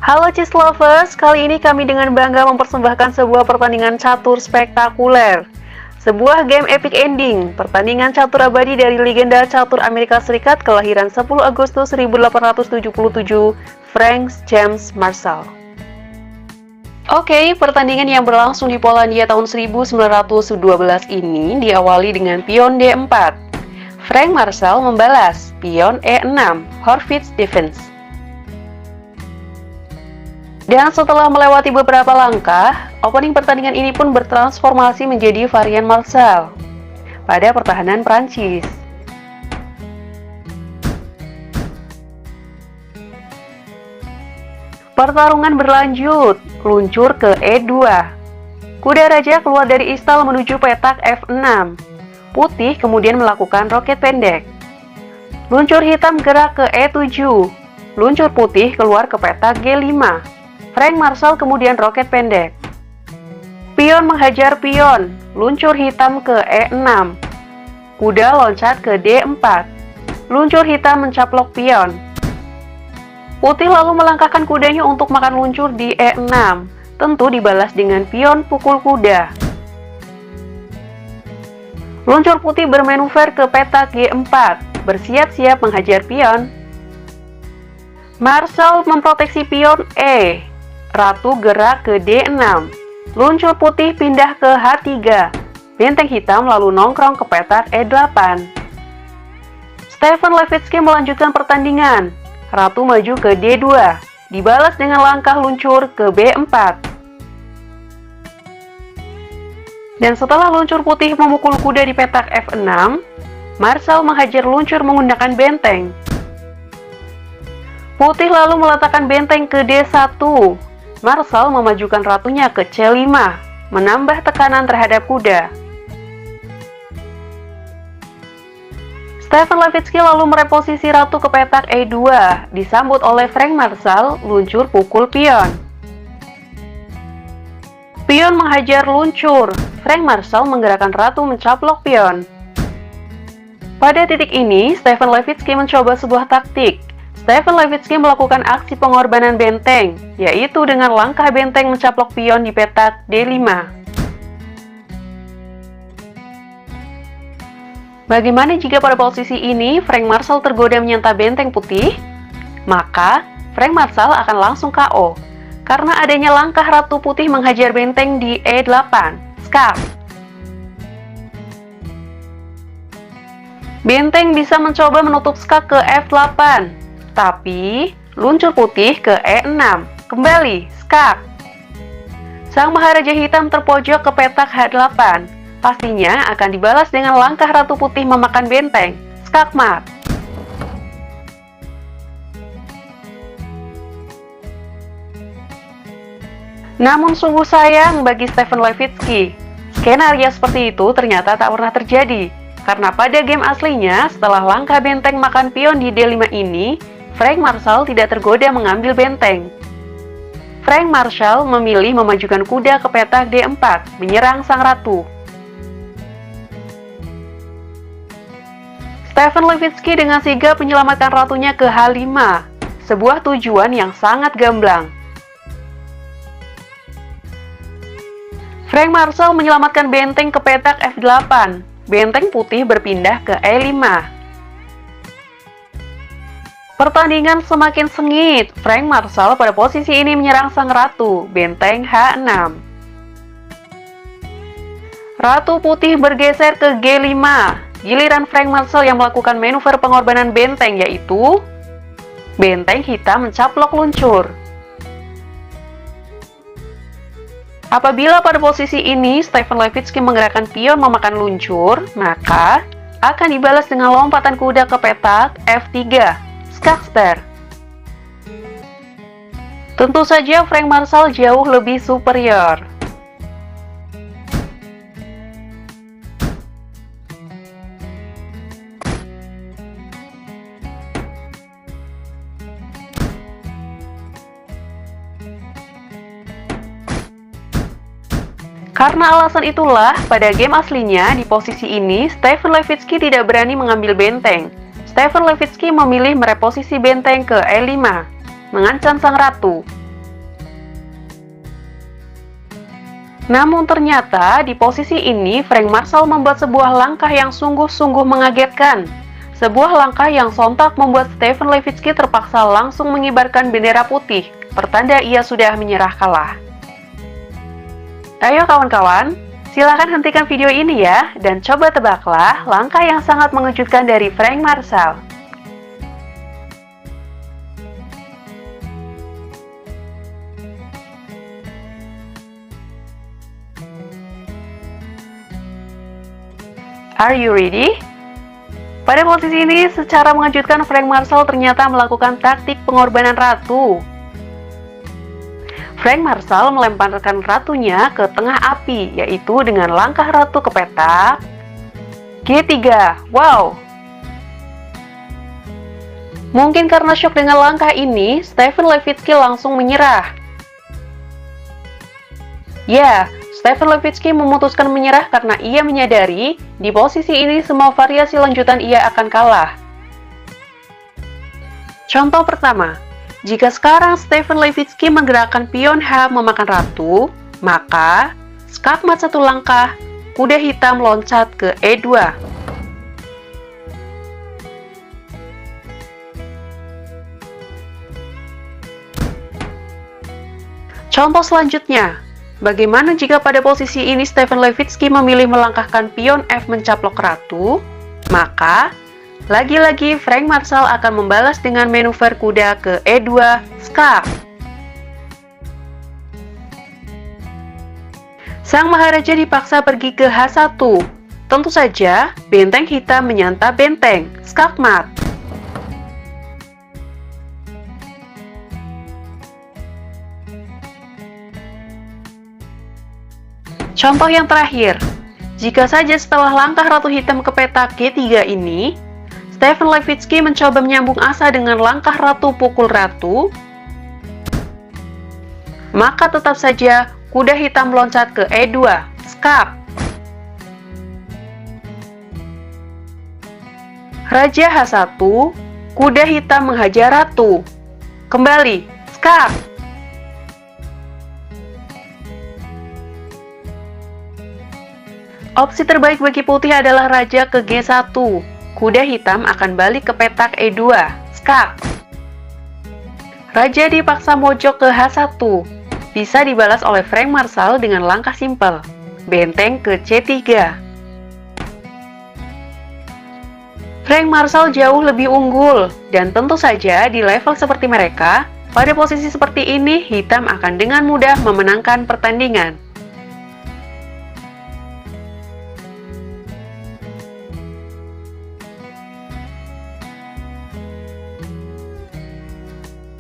Halo Cheese Lovers, kali ini kami dengan bangga mempersembahkan sebuah pertandingan catur spektakuler. Sebuah game epic ending, pertandingan catur abadi dari legenda catur Amerika Serikat kelahiran 10 Agustus 1877, Frank James Marshall. Oke, pertandingan yang berlangsung di Polandia tahun 1912 ini diawali dengan pion D4. Frank Marshall membalas pion E6, Horvitz defense. Dan setelah melewati beberapa langkah, opening pertandingan ini pun bertransformasi menjadi varian Marshall pada pertahanan Prancis. Pertarungan berlanjut, luncur ke E2. Kuda raja keluar dari istal menuju petak F6. Putih kemudian melakukan roket pendek. Luncur hitam gerak ke E7. Luncur putih keluar ke petak G5. Frank Marshall kemudian roket pendek. Pion menghajar pion, luncur hitam ke E6. Kuda loncat ke D4. Luncur hitam mencaplok pion. Putih lalu melangkahkan kudanya untuk makan luncur di E6. Tentu dibalas dengan pion pukul kuda. Luncur putih bermanuver ke petak G4, bersiap-siap menghajar pion. Marshall memproteksi pion E. Ratu gerak ke D6. Luncur putih pindah ke H3. Benteng hitam lalu nongkrong ke petak E8. Stefan Levitsky melanjutkan pertandingan. Ratu maju ke D2. Dibalas dengan langkah luncur ke B4. Dan setelah luncur putih memukul kuda di petak F6, Marshall menghajar luncur menggunakan benteng. Putih lalu meletakkan benteng ke D1. Marshall memajukan ratunya ke C5, menambah tekanan terhadap kuda. Stefan Levitsky lalu mereposisi ratu ke petak E2, disambut oleh Frank Marshall, luncur pukul pion. Pion menghajar luncur, Frank Marshall menggerakkan ratu mencaplok pion. Pada titik ini, Stefan Levitsky mencoba sebuah taktik. Stefan Levitsky melakukan aksi pengorbanan benteng, yaitu dengan langkah benteng mencaplok pion di petak D5. Bagaimana jika pada posisi ini Frank Marshall tergoda menyantap benteng putih? Maka, Frank Marshall akan langsung KO, karena adanya langkah ratu putih menghajar benteng di E8, skak. Benteng bisa mencoba menutup skak ke F8, tapi luncur putih ke E6, kembali, skak. Sang Maharaja Hitam terpojok ke petak H8, pastinya akan dibalas dengan langkah Ratu Putih memakan benteng, skak mat. Namun sungguh sayang bagi Stefan Levitsky, skenario seperti itu ternyata tak pernah terjadi, karena pada game aslinya setelah langkah benteng makan pion di D5 ini, Frank Marshall tidak tergoda mengambil benteng. Frank Marshall memilih memajukan kuda ke petak D4, menyerang sang ratu. Stefan Levitsky dengan sigap menyelamatkan ratunya ke H5, sebuah tujuan yang sangat gamblang. Frank Marshall menyelamatkan benteng ke petak F8, benteng putih berpindah ke E5. Pertandingan semakin sengit, Frank Marshall pada posisi ini menyerang sang ratu, benteng H6. Ratu putih bergeser ke G5, giliran Frank Marshall yang melakukan manuver pengorbanan benteng yaitu benteng hitam mencaplok luncur. Apabila pada posisi ini Stefan Levitsky menggerakkan pion memakan luncur, maka akan dibalas dengan lompatan kuda ke petak F3. Skakster. Tentu saja Frank Marshall jauh lebih superior. Karena alasan itulah, pada game aslinya di posisi ini Stefan Levitsky tidak berani mengambil benteng. Stefan Levitsky memilih mereposisi benteng ke E5, mengancam sang ratu. Namun ternyata di posisi ini Frank Marshall membuat sebuah langkah yang sungguh-sungguh mengagetkan. Sebuah langkah yang sontak membuat Stephen Levitsky terpaksa langsung mengibarkan bendera putih, pertanda ia sudah menyerah kalah. Ayo kawan-kawan, silakan hentikan video ini ya, dan coba tebaklah langkah yang sangat mengejutkan dari Frank Marshall. Are you ready? Pada posisi ini, secara mengejutkan Frank Marshall ternyata melakukan taktik pengorbanan ratu. Frank Marshall melemparkan ratunya ke tengah api, yaitu dengan langkah ratu ke petak G3. Wow! Mungkin karena syok dengan langkah ini, Stephen Levitsky langsung menyerah. Ya, Stephen Levitsky memutuskan menyerah karena ia menyadari di posisi ini semua variasi lanjutan ia akan kalah. Contoh pertama, jika sekarang Stephen Levitsky menggerakkan pion H memakan ratu, maka skakmat satu langkah, kuda hitam loncat ke E2. Contoh selanjutnya, bagaimana jika pada posisi ini Stephen Levitsky memilih melangkahkan pion F mencaplok ratu? Maka, lagi-lagi Frank Marshall akan membalas dengan manuver kuda ke E2 skak. Sang Maharaja dipaksa pergi ke H1. Tentu saja, benteng hitam menyantap benteng, skakmat. Contoh yang terakhir, jika saja setelah langkah ratu hitam ke petak G3 ini, Stephen Levitsky mencoba menyambung asa dengan langkah ratu pukul ratu, maka tetap saja kuda hitam meloncat ke E2, skak. Raja H1, kuda hitam menghajar ratu. Kembali, skak. Opsi terbaik bagi putih adalah raja ke G1. Kuda hitam akan balik ke petak E2, skak. Raja dipaksa mojok ke H1. Bisa dibalas oleh Frank Marshall dengan langkah simpel, benteng ke C3. Frank Marshall jauh lebih unggul, dan tentu saja di level seperti mereka, pada posisi seperti ini hitam akan dengan mudah memenangkan pertandingan.